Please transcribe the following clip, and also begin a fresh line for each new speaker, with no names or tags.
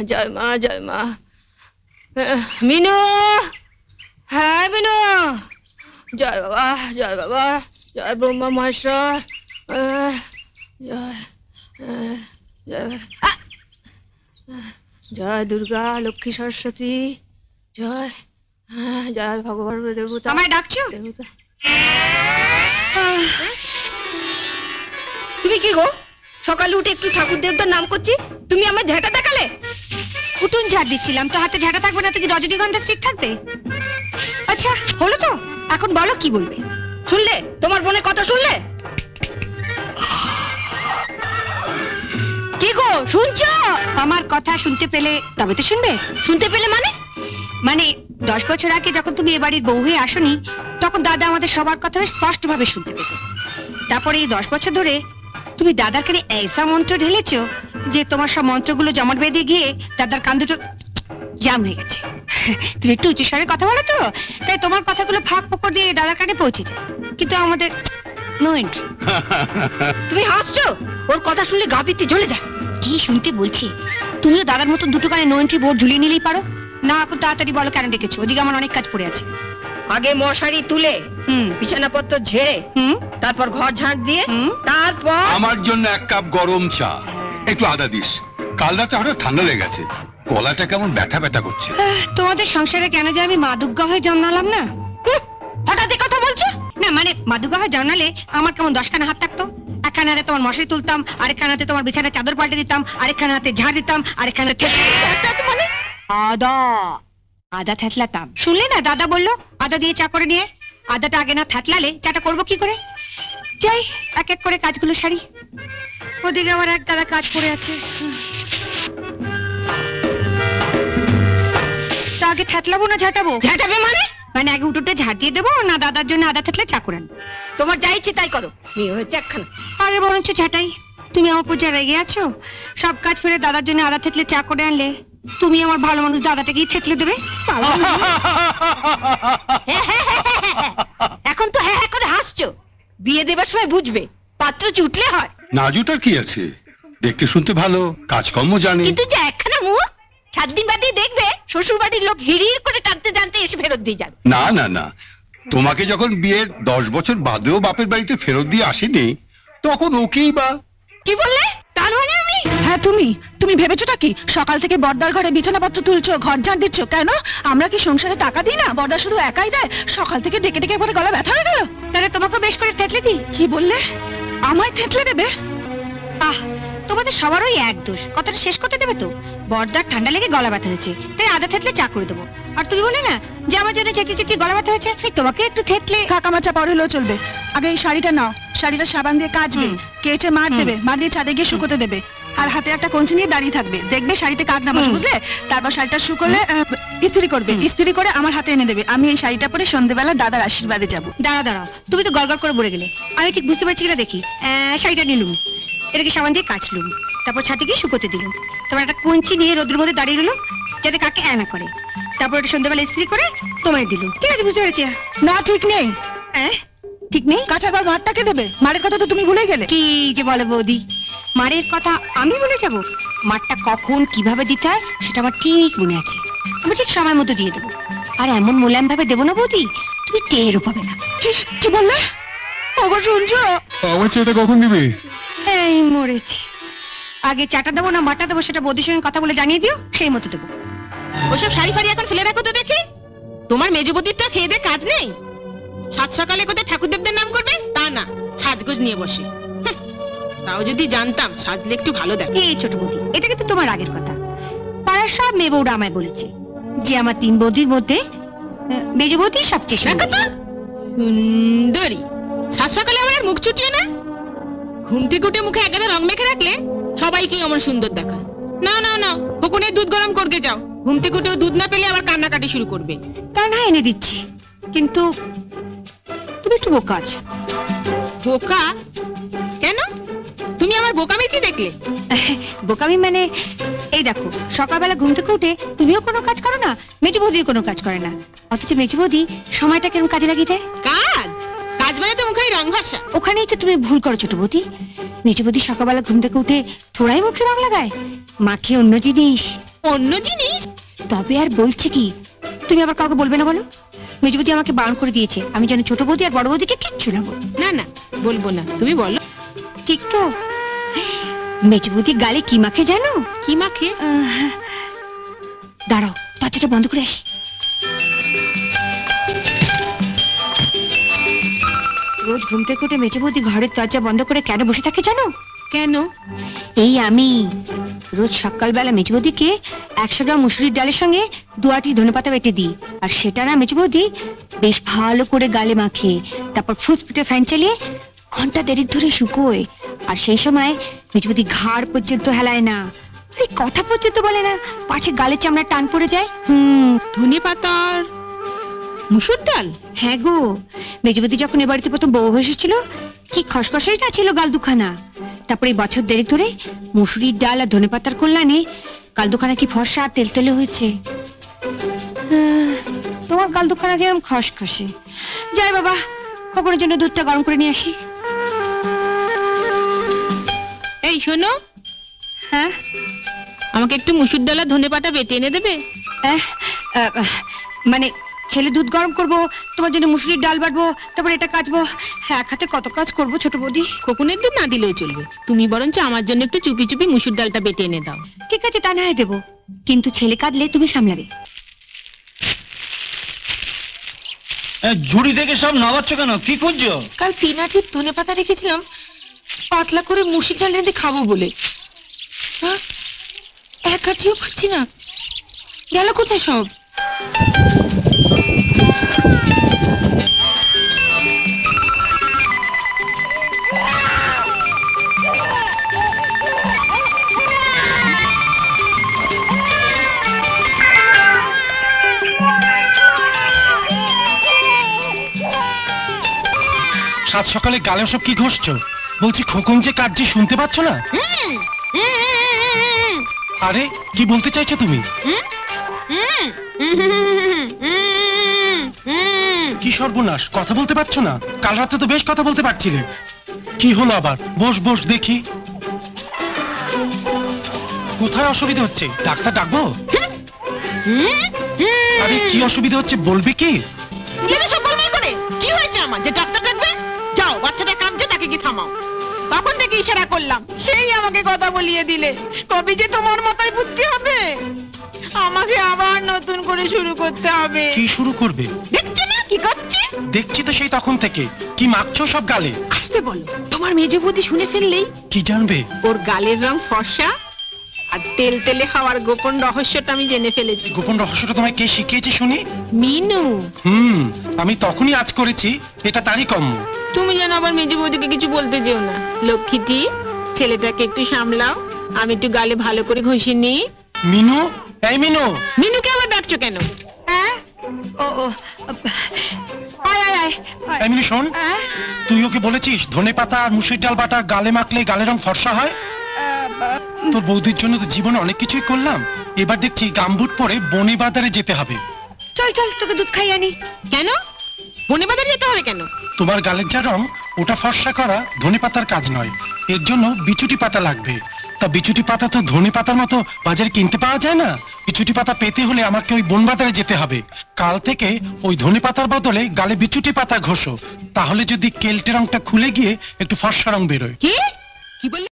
জয় মা, জয় মা। মিনু, হ্যাঁ মিনু, জয় বাবা, জয় বাবা, জয় ব্রহ্মা মহেশ্বর, জয় দুর্গা লক্ষ্মী সরস্বতী, জয় জয় ভগবান দেবতা।
আমায় ডাকছো?
দেবতা।
তুমি কি গো, সকালে উঠে একটু ঠাকুর দেবতার নাম করছি, তুমি আমার ঝাঁটা দেখালে? উঠুন ঝাড় দিচ্ছিলাম, তো হাতে ঝাঁটা থাকবে না তো কি রজনীগন্ধা স্টিক থাকবে? আচ্ছা হলো তো, এখন বলো কি বলবে। শুনলে তোমার বোনের কথা শুনলে? কি গো শুনছো? আমার কথা শুনতে পেলে তবে তো শুনবে। শুনতে পেলে মানে? মানে 10 বছর আগে যখন তুমি এ বাড়ির বউ হয়ে আসনি, তখন দাদা আমাদের সবার কথা স্পষ্ট ভাবে শুনতে পেত। তারপরে এই 10 বছর ধরে তুমি দাদার কানে ऐसा মন্ত্র ঢেলেছো যে তোমার সব মন্ত্রগুলো জমাট বেঁধে গিয়ে দাদার কান দুটো জাম হয়ে গেছে। তুমি একটু উঁচু স্বরে কথা বলো তো, তাই তোমার কথাগুলো ফাঁক ফোকর দিয়ে দাদার কানে পৌঁছে যায়, কিন্তু আমাদের নো এন্ট্রি। তুমি হাসছো? ওর কথা শুনলে গা পিত্তে জ্বলে যায়। কি শুনতে বলছি? তুমিও দাদার মতো দুটো কানে নো এন্ট্রি বোর্ড ঝুলিয়ে নিলেই পারো না। এখন তাড়াতাড়ি বলো কেন ডেকেছো? ওদিকে আমার অনেক কাজ পড়ে আছে।
আগে মশারি তুলে, বিছানাপত্র ঝেড়ে, তারপর ঘর ঝাঁট দিয়ে, তারপর
আমার জন্য 1 কাপ গরম চা, একটু আদা দিস। কাল রাতে হঠাৎ ঠান্ডা লেগে গেছে, গলাটা কেমন ব্যথা ব্যথা করছে।
তোমাদের সংসারে কেন যে আমি মাদুগ্গা হয়ে জন্মালাম না? হঠাৎ কথা বলছো না, মানে মাদুগ্গা হয়ে জন্মালে আমার কেমন 10খানা হাত থাকতো। একখানা হাতে তোমার মশারি তুলতাম, আরেকখানা হাতে তোমার বিছানার চাদর পাল্টে দিতাম, আরেকখানা হাতে ঝাড় দিতাম, আরেকখানা মানে আদা আদা থেতলাতাম। শুনলে না দাদা বললো আদা দিয়ে চা করে নিয়ে। আদাটা আগে না থেতলালে চাটা করবো কি করে? যাই এক এক করে কাজগুলো সারি। ওদিকে আমার এক দাদা কাজ পড়ে আছে। তা আগে থেতলাবো না ঝাঁটাবো? ঝাঁটাবে মানে? মানে আগে উঠোতে ঝাঁটিয়ে দেবো না দাদার জন্য আদা থেতলে চা করেন?
তোমার যা ইচ্ছে তাই করো, মেয়ে হয়েছে একখানা।
আরে বরঞ্চ ঝাঁটাই। তুমি আমার উপর যা রেগে আছো, সব কাজ ফেলে দাদার জন্য আদা থেতলে চা করে আনলে তুমি আমার ভালো মানুষ দাদাটাকেই থেতলে দেবে।
এখন তো হ্যাঁ করে হাসছো, বিয়ে দেবার সময় বুঝবে পাত্র জুটলে হয়।
না জুটার কি আছে, দেখতে শুনতে ভালো, কাজকর্ম জানে।
কিন্তু যে একখানা মুখ, 7 দিন বাদে দেখবে শ্বশুর বাড়ির লোক হিড়ির করে টানতে টানতে এসে ফেরত দিয়ে যাবে।
না না না, তোমাকে যখন বিয়ের 10 বছর বাদেও বাপের বাড়িতে ফেরত দিয়ে আসেনি, তখন ওকেই বা।
কি বললে? তার মানে আমি?
হ্যাঁ তুমি ভেবেছোটা কি সকাল থেকে বর্দার ঘরে বিছানাপত্র তুলছো, ঘর ঝাঁট দিচ্ছ? কেন আমরা কি সংসারে টাকা দিই না? বর্দা শুধু একাই দেয়? সকাল থেকে ডেকে ডেকে একবারে গলা ব্যথা হয়ে গেল।
তাহলে তোমাকে বেশ করে থেতলে দিই।
কি বললে? আমায় থেতলে দেবে?
আহ, তোমাদের সবারই এক দোষ। কথাটা শেষ করতে দেবে তো? বর্দার ঠান্ডা লেগে গলা ব্যথা হয়েছে, তাই আদা থেতলে চা করে দেবো। আর তুমি বলে না যে আমার জন্য চেঁচিয়ে চেঁচিয়ে গলা ব্যথা হয়েছে, তোমাকে একটু থেতলে
কাকামাচা পর হলেও চলবে। আগে এই শাড়িটা নাও, শাড়িটা সাবান দিয়ে কাচবে, কেচে মার দেবে, মার দিয়ে ছাদে গিয়ে শুকোতে দেবে, আর হাতে একটা কঞ্চি নিয়ে দাঁড়িয়ে থাকবে, দেখবে শাড়িতে কাক না বসে, বুঝলে? তারপর শাড়িটা শুকোলে ইস্ত্রি করবে, ইস্ত্রি করে আমার হাতে এনে দেবে। আমি এই শাড়িটা পরে সন্ধ্যেবেলা দাদার আশীর্বাদে যাবো।
দাঁড়াও, তুমি তো গড়গড় করে বলে গেলে, আমি ঠিক বুঝতে পারছি কিনা দেখি। শাড়িটা নিলুম, এটাকে সাবান দিয়ে কাচলুম, তারপর ছাদে গিয়ে শুকোতে দিলুম, তারপর একটা কঞ্চি নিয়ে রোদের মধ্যে দাঁড়িয়ে রইলুম যাতে কাকে না করে, তারপর এটা সন্ধ্যাবেলা ইস্ত্রি করে তোমায় দিলুম। ঠিক আছে, বুঝতে পেরেছি।
না ঠিক নেই।
ঠিক নেই?
কাঁচাবার মারটাকে দেবে? মারের কথা তো তুমি ভুলে গেলে।
কি যে বলে বৌদি, মারের কথা আমি বলে যাব? মারটা কখন কিভাবে দিতে হয় সেটা আমার ঠিক মনে আছে। আমি ঠিক সময় মতো দিয়ে দেবো, আর এমন মোলায়েম ভাবে দেবো না বৌদি, তুমি টেরও পাবে না।
কি বললে? আবার শুনছো?
আমার চাটা কখন দিবে?
এই মরেছি। আগে চাটা দেবো না মাটা দেবো সেটা বৌদির সঙ্গে কথা বলে জানিয়ে দিও, সেই মতো দেবো।
ওসব শাড়ি ফাড়ি এখন ফেলে রাখো তো দেখি। তোমার মেজবুদির তো খেয়ে দিয়ে কাজ নেই। সাত সকালে কোথায় ঠাকুরদেবদের নাম করবে তা না, সাজগোজ নিয়ে বসে। তাও যদি জানতাম সাজলে একটু ভালো দেখ।
এই ছোট বৌদি, এটা কিন্তু তোমার আগের কথা। পাড়ার সব মেয়ে বউরা আমায় বলেছে যে আমার 3 বৌদির মধ্যে মেজ বৌদি সবচেয়ে
সুন্দরী। সাত সকালে আমার মুখ চুটিয়ে না, ঘুম থেকে উঠে মুখে একগাদা রং মেখে রাখলে সবাইকেই আমার সুন্দর দেখায়। না না না, খোকনের দুধ গরম করতে যাও। ঘুম থেকে উঠেও দুধ না পেলে আবার কান্নাকাটি শুরু করবে।
তা না এনে দিচ্ছি, কিন্তু তুমি একটু বোকা আছো।
বোকা কেন? তুমি আমার বোকামি কি দেখলে?
বোকামি মানে এই দেখো, সকালবেলা ঘুম থেকে উঠে তুমিও কোনো কাজ করো না, মেজ বৌদিও কোনো কাজ করে না, অথচ মেজো বৌদি সময়টা কেমন কাজে লাগিয়ে দেয়।
কাজ কাজ মানে তো মুখে রং ভাষা।
ওখানেই তো তুমি ভুল করো ছোট বৌদি। মেজো বৌদি সকালবেলা ঘুম থেকে উঠে থোড়াই মুখে রং লাগায়, মাখে অন্য জিনিস।
অন্য জিনিস?
তবে আর বলছি কি, তুমি আবার কাউকে বলবে না বলো। মেজো বৌদি আমাকে বারণ করে দিয়েছে, আমি যেন ছোট বৌদি আর বড় বৌদিকে কিচ্ছু না বলি।
না না বলবো না, তুমি বলো।
ঠিক তো? মেজো বৌদি গালে কি মাখে জানো?
কি মাখে?
দাঁড়াও, দরজাটা বন্ধ করে আসি। রোজ ঘুম থেকে উঠে মেজো বৌদি ঘরের দরজা বন্ধ করে কেন বসে থাকে জানো?
কেন?
এই আমি রোজ সকালবেলা মেজো বৌদিকে 100 গ্রাম মুসুরির ডালের সঙ্গে 2 আঁটি ধনেপাতা বেটে দিই, আর সেটা না মেজো বৌদি বেশ ভালো করে গালে মাখে, তারপর ফুসফুটে ফ্যান চালিয়ে ঘন্টা দেড়েক ধরে শুকোয়। আর সেই সময় মেজো বৌদি ঘাড় পর্যন্ত হেলায় না, আরে কথা পর্যন্ত বলে না, পাছে গালের চামড়া টান পড়ে যায়।
ধনে পাতার মুসুর ডাল?
হ্যাঁ গো, মেজো বৌদি যখন এ বাড়িতে প্রথম বউ হয়ে এসেছিল কি খসখসাই না ছিল গাল দুখানা। তারপরে বছর দেড়েক ধরে মুসুরির ডাল আর ধনেপাতার কল্যাণে গাল দুখানা কি ফর্সা আর তেলতেলে হয়েছে। তোমার গাল দুখানা যেরকম খসখসে। যাই বাবা, খবরের জন্য দুধটা গরম করে নিয়ে আসি।
এই শোনো,
হ্যাঁ
আমাকে একটু মুসুর ডাল আর ধনে পাতা বেটে এনে দেবে?
আহ, আহ, মানে ছেলে দুধ গরম করব, তোমার জন্য মুসুরির ডাল বাটবো, তারপর এটা কাটবো। এক হাতে কত কাজ করবো ছোট বৌদি।
খোকনের দুধ না দিলেও চলবে, তুমি বরঞ্চ আমার জন্য একটু চুপি চুপি মুসুর ডালটা বেটে এনে দাও।
ঠিক আছে, তা না হয় দেবো, কিন্তু ছেলে কাঁদলে তুমি সামলাবে।
ঝুড়ি থেকে সব নামাচ্ছ কেন? কি খুঁজছো?
কাল 3 আঁটি ধনে পাতা রেখেছিলাম পাতলা করে মুসুর ডাল রেঁধে খাবো বলে, হ্যাঁ, 1 আঁটিও খাচ্ছি না। গেল কোথায় সব?
সাত সকালে গালে সব কি ঘষছো? বলছি খোকন যে কাঁদছে শুনতে পাচ্ছ না? আরে কি বলতে চাইছো তুমি? কি সর্বনাশ, কথা বলতে পারছো না? কাল রাতে তো বেশ কথা বলতে পারছিলে। কি হলো আবার? বস বস দেখি। কোথায় অসুবিধা হচ্ছে? ডাক্তার ডাকবো? আরে কি অসুবিধা হচ্ছে বলবি কি?
সব বলবে করে কি হয়েছে আমার যে ডাক্তার ডাকবে? যাও, বাচ্চাটা কাঁদছে, তাকে কি থামাও। তখন থেকে ইশারা করলাম, সেই আমাকে কথা বলিয়ে দিলে। কবে যে তোমার মাথায় বুদ্ধি হবে? আমাকে আবার নতুন করে শুরু করতে হবে।
কি শুরু করবে?
দেখছো না কি করছে?
দেখছি তো সেই তখন থেকে। কি মাখছো সব গালে?
আসতে বলো, তোমার মেজো বৌদি শুনে ফেললেই
কি জানবে?
ওর গালের রং ফর্সা আর তেল তেলে হওয়ার গোপন রহস্যটা আমি জেনে ফেলেছি।
গোপন রহস্যটা তোমায় কে শিখিয়েছে শুনি?
মিনু।
আমি তখনই আজ করেছি, এটা তারই কম্য।
তুমি যেন আবার মেজো বৌদিকে কিছু বলতে যেও না। লক্ষ্মীটি, ছেলেটাকে একটু সামলাও, আমি একটু গালে ভালো করে ঘষে নিই।
মিনু, এই মিনু।
মিনুকে আবার ডাকছো কেন?
হ্যাঁ, ও ও, আয় আয় আয়।
এই মিনু শোন, তুই ওকে বলেছিস ধনে পাতা আর মুসুর ডাল বাটা গালে মাখলে গালের রং ফর্সা হয়? তোর বৌদির জন্য তো জীবনে অনেক কিছুই করলাম, এবার দেখছি গামবুট পরে বনে বাজারে যেতে হবে।
চল চল, তোকে দুধ খাই আনি।
কেন বনে বাজারে যেতে হবে কেন?
তোমার গালের যা রং ওটা ফর্সা করা ধনে পাতার কাজ নয়, এর জন্য বিচুটি পাতা লাগবে। তা বিচুটি পাতা তো ধনে পাতার মতো বাজারে কিনতে পাওয়া যায় না। বিচুটি পাতা পেতে হলে আমাকে ওই বন বাজারে যেতে হবে। কাল থেকে ওই ধনে পাতার বদলে গালে বিচুটি পাতা ঘষো, তাহলে যদি কেলটে রংটা খুলে গিয়ে একটু ফর্সা রং বেরোয়।
কি কি বললি?